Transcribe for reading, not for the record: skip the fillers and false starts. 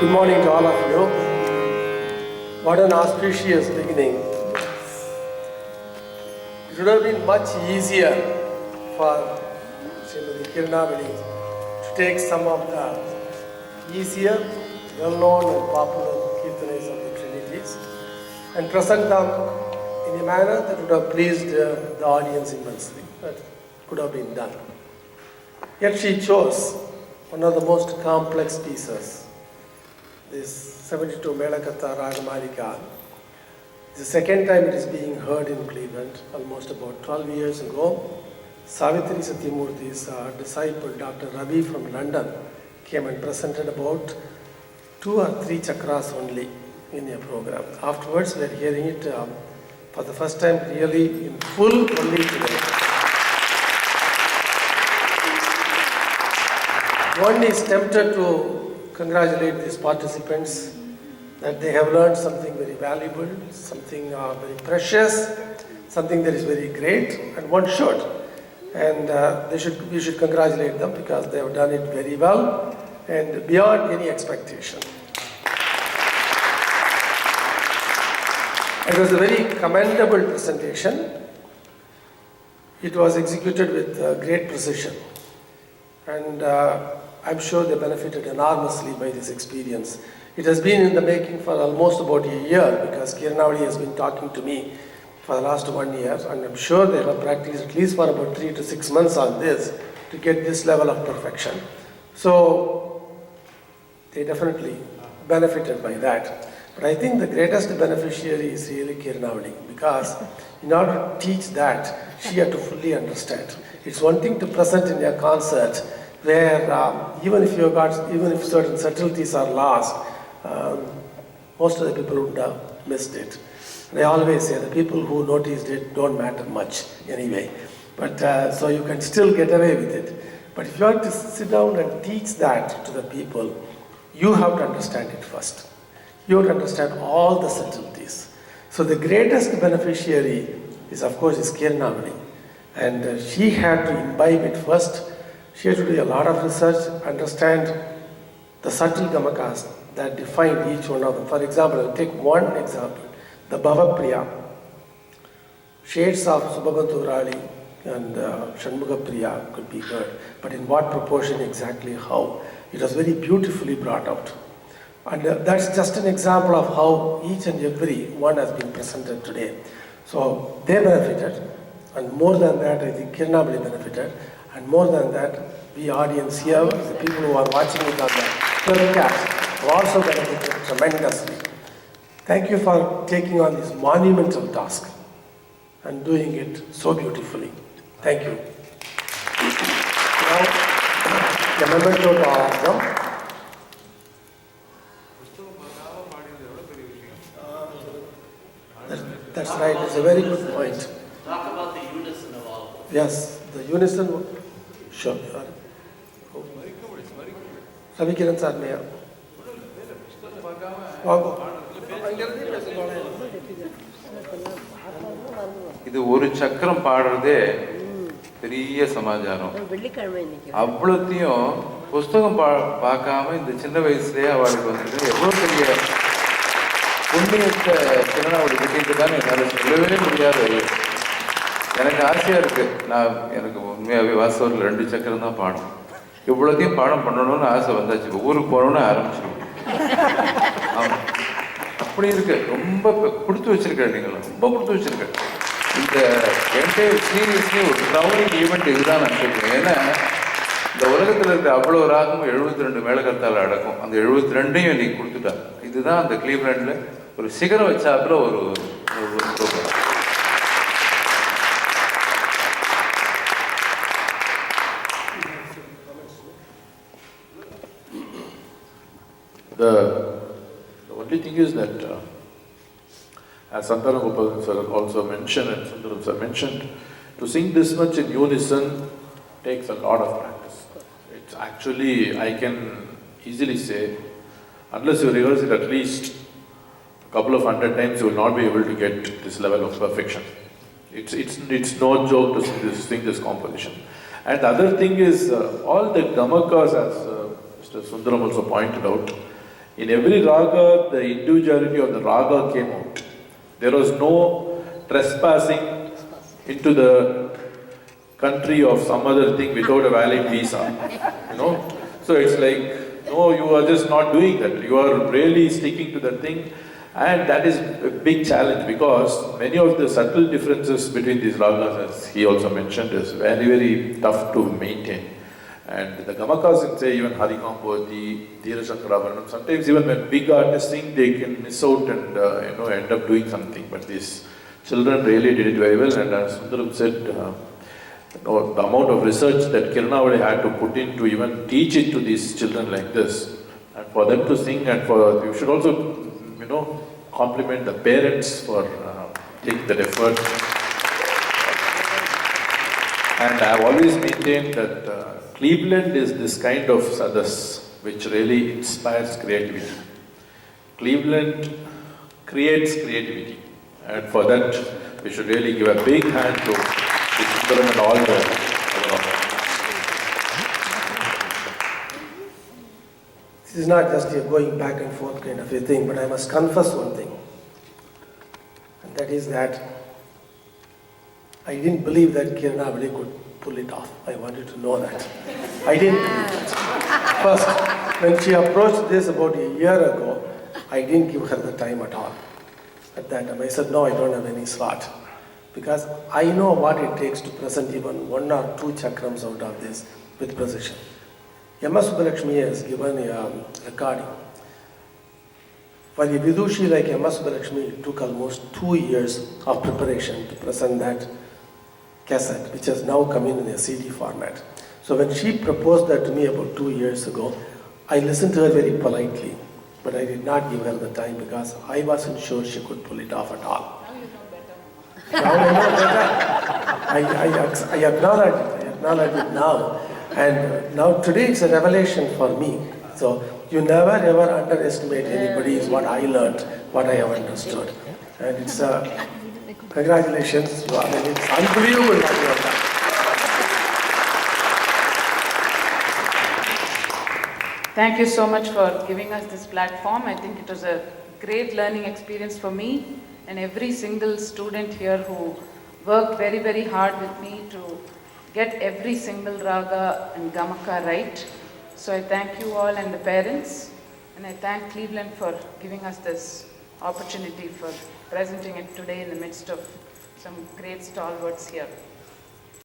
Good morning to all of you. What an auspicious beginning. It would have been much easier for Srimati Kiranavali to take some of the easier, well-known and popular Kirtanas of the Trinities and present them in a manner that would have pleased the audience immensely. That could have been done. Yet she chose one of the most complex pieces, this 72 Melakatha Ragamalika. The second time it is being heard in Cleveland, almost about 12 years ago. Savitri Satyamurthy's disciple, Dr. Ravi from London, came and presented about 2 or 3 chakras only in a program. Afterwards, we are hearing it for the first time really in full only today. One is tempted to congratulate these participants that they have learned something very valuable, something very precious, something that is very great, and one should. And we should congratulate them because they have done it very well and beyond any expectation. It was a very commendable presentation. It was executed with great precision. And I'm sure they benefited enormously by this experience. It has been in the making for almost about a year because Kiranavali has been talking to me for the last 1 year, and I'm sure they have practiced at least for about 3 to 6 months on this to get this level of perfection. So they definitely benefited by that. But I think the greatest beneficiary is really Kiranavali because in order to teach that, she had to fully understand. It's one thing to present in a concert where even if certain subtleties are lost, most of the people would have missed it. And I always say the people who noticed it don't matter much anyway. But so you can still get away with it. But if you have to sit down and teach that to the people, you have to understand it first. You have to understand all the subtleties. So the greatest beneficiary is, of course, Kiranavali. And she had to imbibe it first. She had to do a lot of research, understand the subtle gamakas that define each one of them. For example, I'll take one example, the Bhavapriya. Shades of Subhabaturali and Shanmugapriya could be heard, but in what proportion exactly, how? It was very beautifully brought out. And that's just an example of how each and every one has been presented today. So they benefited, and more than that, I think Kiranavali benefited. And more than that, we audience here, the people who are watching it on the webcast, have also benefited tremendously. Thank you for taking on this monumental task and doing it so beautifully. Thank you. Now, the memento to all of them. That's right, it's a very good point. Talk about the unison of all of them. Yes, the unison. Sure. Ravi Kiran sir, may I? இது ஒரு சக்கரம் பாடுறதே பெரிய சமாச்சாரம். அவ்வளோத்தையும் புஸ்தகம் பார்க்காம இந்த சின்ன வயசுலேயே அவளுக்கு வந்துட்டு எவ்வளோ பெரிய புண்ணியத்தை திருநாவளி கிட்டிட்டுதான்னு என்னால் சொல்லவே முடியாது. எனக்கு ஆசையாக இருக்குது. எனக்கு உண்மையாகவே வாசவரில் 2 சக்கரம் தான் பாடும். இவ்வளோத்தையும் பாடம் பண்ணணும்னு ஆசை வந்தாச்சு. இப்போ ஊருக்கு போகணுன்னு ஆரம்பிச்சிருவோம். ஆமாம், அப்படி இருக்கு. ரொம்ப கொடுத்து வச்சிருக்கேன். நீங்கள் ரொம்ப கொடுத்து வச்சிருக்கேன். இந்த என்டையர் சீரியஸ்லி ஒரு க்ரௌனிங் ஈவெண்ட் இதுதான் நான் சொல்லுவேன். ஏன்னா இந்த உலகத்தில் இருக்கிற அவ்வளோ ராகமும் 72 மேலகத்தால் அடக்கும். அந்த 72ஐயும் இன்னைக்கு கொடுத்துட்டாங்க. இதுதான் அந்த கிளீவ்லாண்டில் ஒரு சிகரம் வச்சாப்புல ஒரு program. The only thing is that, as Santana Gopalan sir also mentioned and Sundaram sir mentioned, to sing this much in unison takes a lot of practice. It's actually, I can easily say, unless you rehearse it at least a couple of 100 times, you will not be able to get this level of perfection. It's no joke to sing this composition. And the other thing is, all the gamakas, as Mr. Sundaram also pointed out, In every raga, the individuality of the raga came out. There was no trespassing into the country of some other thing without a valid visa. You know? So it's like, no, you are just not doing that. You are really sticking to the thing. And that is a big challenge because many of the subtle differences between these ragas, as he also mentioned, is very, very tough to maintain. And the Gamakas in, say, even Harikampoti, Dheerashankarabharanam, sometimes even when big artists sing, they can miss out and end up doing something. But these children really did it very well. And as Sundaram said, the amount of research that Kiranavali had to put in to even teach it to these children like this, and for them to sing, and you should also, compliment the parents for taking that effort. And I have always maintained that Cleveland is this kind of sadas which really inspires creativity. Cleveland creates creativity, and for that we should really give a big hand to Sundaram and all the This is not just a going back and forth kind of a thing, but I must confess one thing. And that is that I didn't believe that Kiranavali could pull it off. I wanted to know that. I didn't believe that. First, when she approached this about a year ago, I didn't give her the time at all. At that time, I said, no, I don't have any slot. Because I know what it takes to present even one or two chakrams out of this with precision. M.S. Subbulakshmi has given a recording. For a Vidushi like M.S. Subbulakshmi, it took almost 2 years of preparation to present that cassette, which has now come in a CD format. So when she proposed that to me about 2 years ago, I listened to her very politely, but I did not give her the time because I wasn't sure she could pull it off at all. Now I know better. I acknowledge it now. And now today it's a revelation for me. So you never ever underestimate anybody is what I learned, what I have understood. And it's congratulations. It's unbelievable what you have done. Thank you so much for giving us this platform. I think it was a great learning experience for me and every single student here who worked very, very hard with me to get every single raga and gamaka right. So I thank you all and the parents, and I thank Cleveland for giving us this opportunity for presenting it today in the midst of some great stalwarts here.